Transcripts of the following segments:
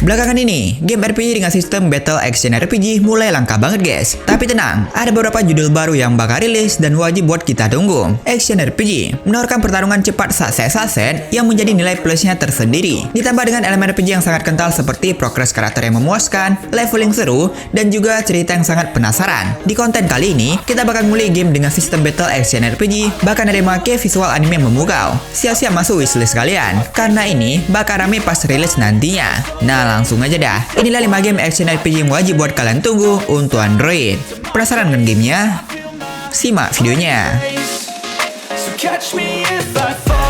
Belakangan ini, game RPG dengan sistem Battle Action RPG mulai langka banget guys. Tapi tenang, ada beberapa judul baru yang bakal rilis dan wajib buat kita tunggu. Action RPG menawarkan pertarungan cepat saset-saset yang menjadi nilai plusnya tersendiri. Ditambah dengan elemen RPG yang sangat kental seperti progres karakter yang memuaskan, leveling seru, dan juga cerita yang sangat penasaran. Di konten kali ini, kita bakal mulai game dengan sistem Battle Action RPG, bahkan ada yang pakai visual anime yang memukau. Siap-siap masuk wishlist kalian, karena ini bakal rame pas rilis nantinya. Nah, langsung aja dah. Inilah 5 game action RPG yang wajib buat kalian tunggu untuk Android. Penasaran dengan gamenya? Simak videonya. So catch me if I fall.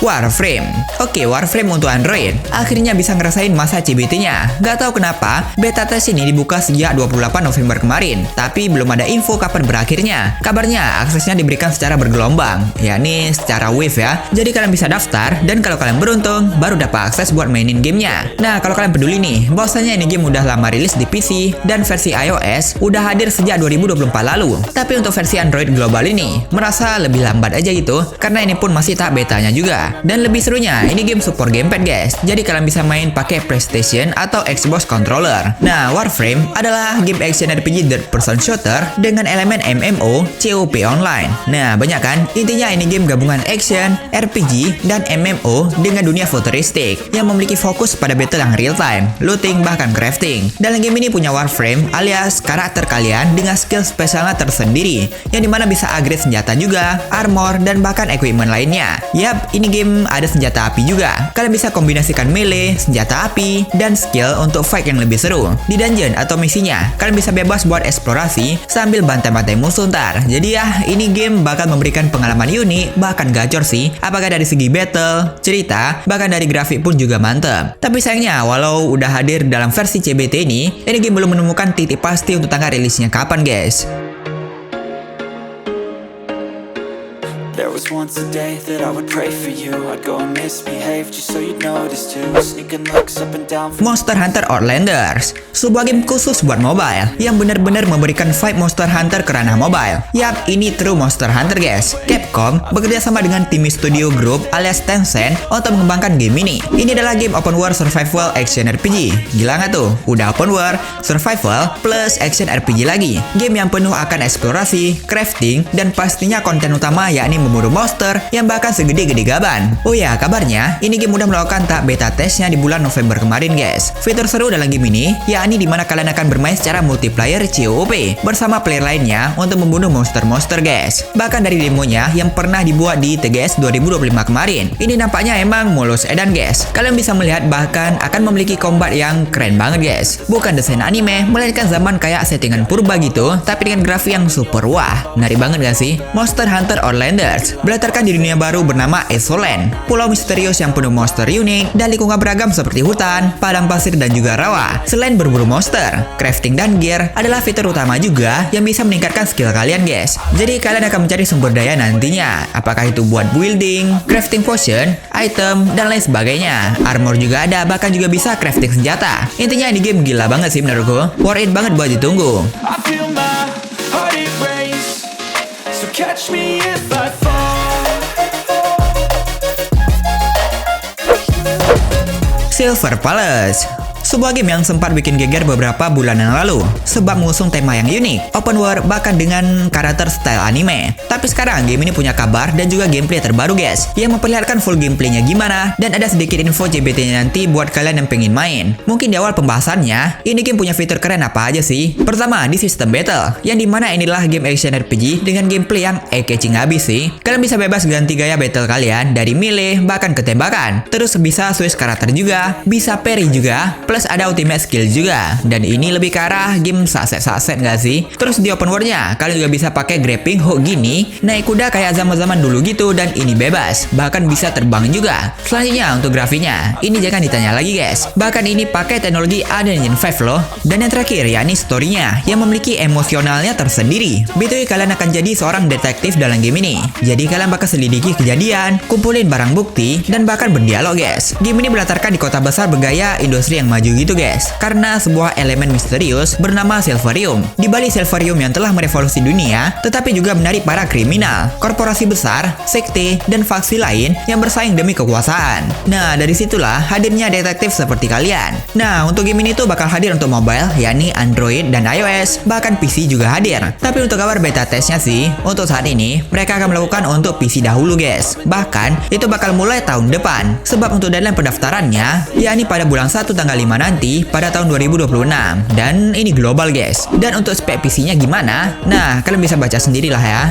Warframe. Oke, Warframe untuk Android akhirnya bisa ngerasain masa CBT-nya. Gak tahu kenapa, beta test ini dibuka sejak 28 November kemarin, tapi belum ada info kapan berakhirnya. Kabarnya aksesnya diberikan secara bergelombang, yakni secara wave ya. Jadi kalian bisa daftar, dan kalau kalian beruntung, baru dapat akses buat mainin gamenya. Nah, kalau kalian peduli nih, bahwasanya ini game udah lama rilis di PC, dan versi iOS udah hadir sejak 2024 lalu. Tapi untuk versi Android global ini, merasa lebih lambat aja gitu, karena ini pun masih tak betanya juga. Dan lebih serunya, ini game support gamepad guys. Jadi kalian bisa main pakai PlayStation atau Xbox controller. Nah, Warframe adalah game action RPG third person shooter dengan elemen MMO COP online. Nah, banyak kan? Intinya ini game gabungan action, RPG, dan MMO dengan dunia futuristik yang memiliki fokus pada battle yang real time, looting, bahkan crafting. Dalam game ini punya Warframe alias karakter kalian dengan skill spesialnya tersendiri, yang dimana bisa upgrade senjata juga, armor, dan bahkan equipment lainnya. Yap, ini game ada senjata api juga. Kalian bisa kombinasikan melee, senjata api, dan skill untuk fight yang lebih seru. Di dungeon atau misinya, kalian bisa bebas buat eksplorasi sambil bantai-bantai musuh ntar. Jadi ya, ini game bakal memberikan pengalaman unik, bahkan gacor sih. Apakah dari segi battle, cerita, bahkan dari grafik pun juga mantep. Tapi sayangnya, walau udah hadir dalam versi CBT ini game belum menemukan titik pasti untuk tanggal rilisnya kapan guys. There was once a day that I would pray for you. I'd go and misbehave just so you'd notice too. Sneaking looks up and down. Monster Hunter Outlanders, sebuah game khusus buat mobile yang benar-benar memberikan vibe Monster Hunter ke ranah mobile. Yap, ini true Monster Hunter guys. Capcom bekerja sama dengan tim studio group alias Tencent untuk mengembangkan game ini. Ini adalah game open world survival action RPG. Gila nggak tuh? Udah open world, survival, plus action RPG lagi. Game yang penuh akan eksplorasi, crafting, dan pastinya konten utama yakni memburu monster yang bahkan segede-gede gaban. Oh ya, kabarnya ini game udah melakukan tak beta testnya di bulan November kemarin guys. Fitur seru dalam game ini yakni dimana kalian akan bermain secara multiplayer COP bersama player lainnya untuk membunuh monster-monster guys. Bahkan dari demonya yang pernah dibuat di TGS 2025 kemarin, ini nampaknya emang mulus edan guys. Kalian bisa melihat bahkan akan memiliki combat yang keren banget guys. Bukan desain anime, melainkan zaman kayak settingan purba gitu, tapi dengan grafik yang super wah. Ngeri banget gak sih? Monster Hunter Outlanders berlatarkan di dunia baru bernama Esoland, pulau misterius yang penuh monster unik dan lingkungan beragam seperti hutan, padang pasir, dan juga rawa. Selain berburu monster, crafting dan gear adalah fitur utama juga yang bisa meningkatkan skill kalian guys. Jadi kalian akan mencari sumber daya nantinya, apakah itu buat building, crafting potion, item, dan lain sebagainya. Armor juga ada, bahkan juga bisa crafting senjata. Intinya ini game gila banget sih menurutku. Worth it banget buat ditunggu. I feel my heart it race. So catch me if I fall. Silver Palace, sebuah game yang sempat bikin geger beberapa bulan yang lalu sebab mengusung tema yang unik, open world, bahkan dengan karakter style anime. Tapi sekarang game ini punya kabar dan juga gameplay terbaru guys, yang memperlihatkan full gameplaynya gimana, dan ada sedikit info CBT-nya nanti buat kalian yang pengen main. Mungkin di awal pembahasannya, ini game punya fitur keren apa aja sih? Pertama, di sistem battle, yang dimana inilah game action RPG dengan gameplay yang eye-catching habis sih. Kalian bisa bebas ganti gaya battle kalian dari melee bahkan ke tembakan. Terus bisa switch karakter juga, bisa parry juga, plus ada ultimate skill juga. Dan ini lebih ke arah game saset-saset gak sih? Terus di open world-nya, kalian juga bisa pakai grappling hook gini, naik kuda kayak zaman-zaman dulu gitu, dan ini bebas, bahkan bisa terbang juga. Selanjutnya untuk grafiknya, ini jangan ditanya lagi guys, bahkan ini pakai teknologi Unreal Engine 5 loh. Dan yang terakhir yakni story-nya yang memiliki emosionalnya tersendiri. BTW kalian akan jadi seorang detektif dalam game ini. Jadi kalian bakal selidiki kejadian, kumpulin barang bukti, dan bahkan berdialog guys. Game ini berlatarkan di kota besar bergaya industri yang maju setuju gitu guys, karena sebuah elemen misterius bernama Silverium. Di balik Silverium yang telah merevolusi dunia, tetapi juga menarik para kriminal, korporasi besar, sekte, dan faksi lain yang bersaing demi kekuasaan. Nah, dari situlah hadirnya detektif seperti kalian. Nah, untuk game ini tuh bakal hadir untuk mobile, yakni Android dan iOS, bahkan PC juga hadir. Tapi untuk kabar beta testnya sih, untuk saat ini mereka akan melakukan untuk PC dahulu guys. Bahkan itu bakal mulai tahun depan. Sebab untuk deadline pendaftarannya, yakni pada bulan 1 tanggal 5 nanti pada tahun 2026. Dan ini global guys. Dan untuk spek PC-nya gimana? Nah, kalian bisa baca sendirilah ya.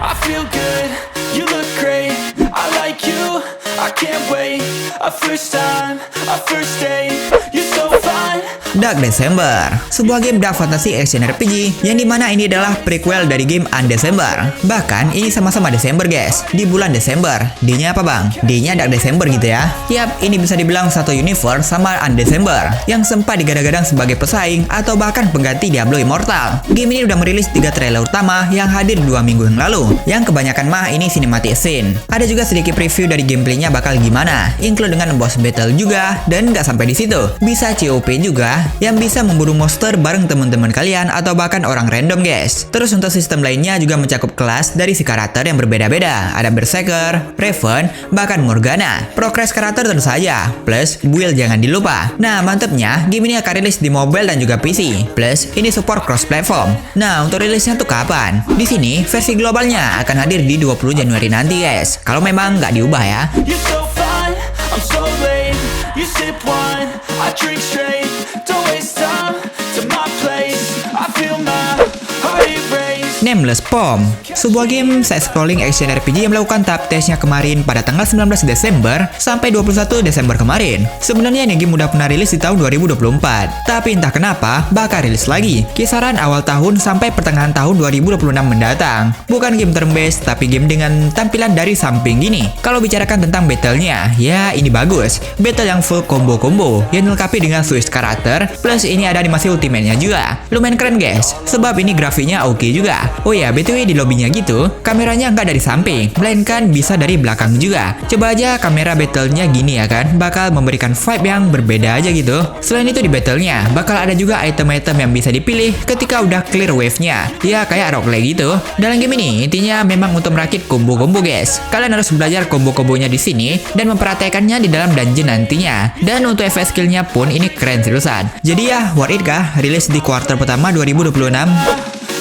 I feel good, you look great, I like you, I can't wait. A first time, a first date, you're so fine. Dark December, sebuah game dark fantasy action RPG yang dimana ini adalah prequel dari game Undecember. Bahkan ini sama-sama Desember guys, di bulan Desember. D-nya apa bang? D-nya Dark December gitu ya. Yap, ini bisa dibilang satu universe sama Undecember yang sempat digadang-gadang sebagai pesaing atau bahkan pengganti Diablo Immortal. Game ini udah merilis 3 trailer utama yang hadir 2 minggu yang lalu, yang kebanyakan mah ini cinematic scene. Ada juga sedikit preview dari gameplaynya bakal gimana, include dengan boss battle juga, dan nggak sampai di situ. Bisa COP juga, yang bisa memburu monster bareng teman-teman kalian atau bahkan orang random guys. Terus untuk sistem lainnya juga mencakup kelas dari si karakter yang berbeda-beda. Ada Berserker, Raven, bahkan Morgana. Progress karakter tentu saja, plus build jangan dilupa. Nah, mantepnya game ini akan rilis di mobile dan juga PC. Plus ini support cross platform. Nah, untuk rilisnya tuh kapan? Di sini versi globalnya akan hadir di 20 Januari nanti guys. Kalau memang nggak diubah ya. You're so fine, I'm so late. You sip wine, I drink straight. Don't waste time to my place. I feel my heart erase. Nameless Pom, sebuah game side-scrolling action RPG yang melakukan tahap tesnya kemarin pada tanggal 19 Desember sampai 21 Desember kemarin. Sebenarnya ini game udah pernah rilis di tahun 2024, tapi entah kenapa bakal rilis lagi kisaran awal tahun sampai pertengahan tahun 2026 mendatang. Bukan game turn-based, tapi game dengan tampilan dari samping gini. Kalau bicarakan tentang battle-nya, ya ini bagus. Battle yang full combo-combo, yang dilengkapi dengan switch karakter, plus ini ada animasi ultimate-nya juga. Lumayan keren guys, sebab ini grafiknya oke juga. Oh ya, BTW di lobbynya gitu, kameranya nggak dari samping, melainkan bisa dari belakang juga. Coba aja kamera battle-nya gini ya kan, bakal memberikan vibe yang berbeda aja gitu. Selain itu di battle-nya, bakal ada juga item-item yang bisa dipilih ketika udah clear wave-nya. Ya kayak roguelike gitu. Dalam game ini, intinya memang untuk merakit combo-combo guys. Kalian harus belajar combo-combonya di sini, dan mempraktekannya di dalam dungeon nantinya. Dan untuk efek skill-nya pun ini keren seriusan. Jadi ya, worth it kah rilis di kuartal pertama 2026?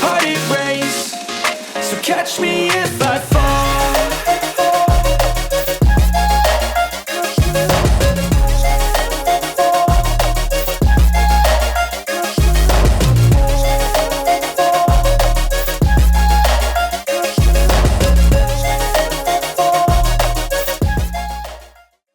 Heart erase. So catch me if I fall.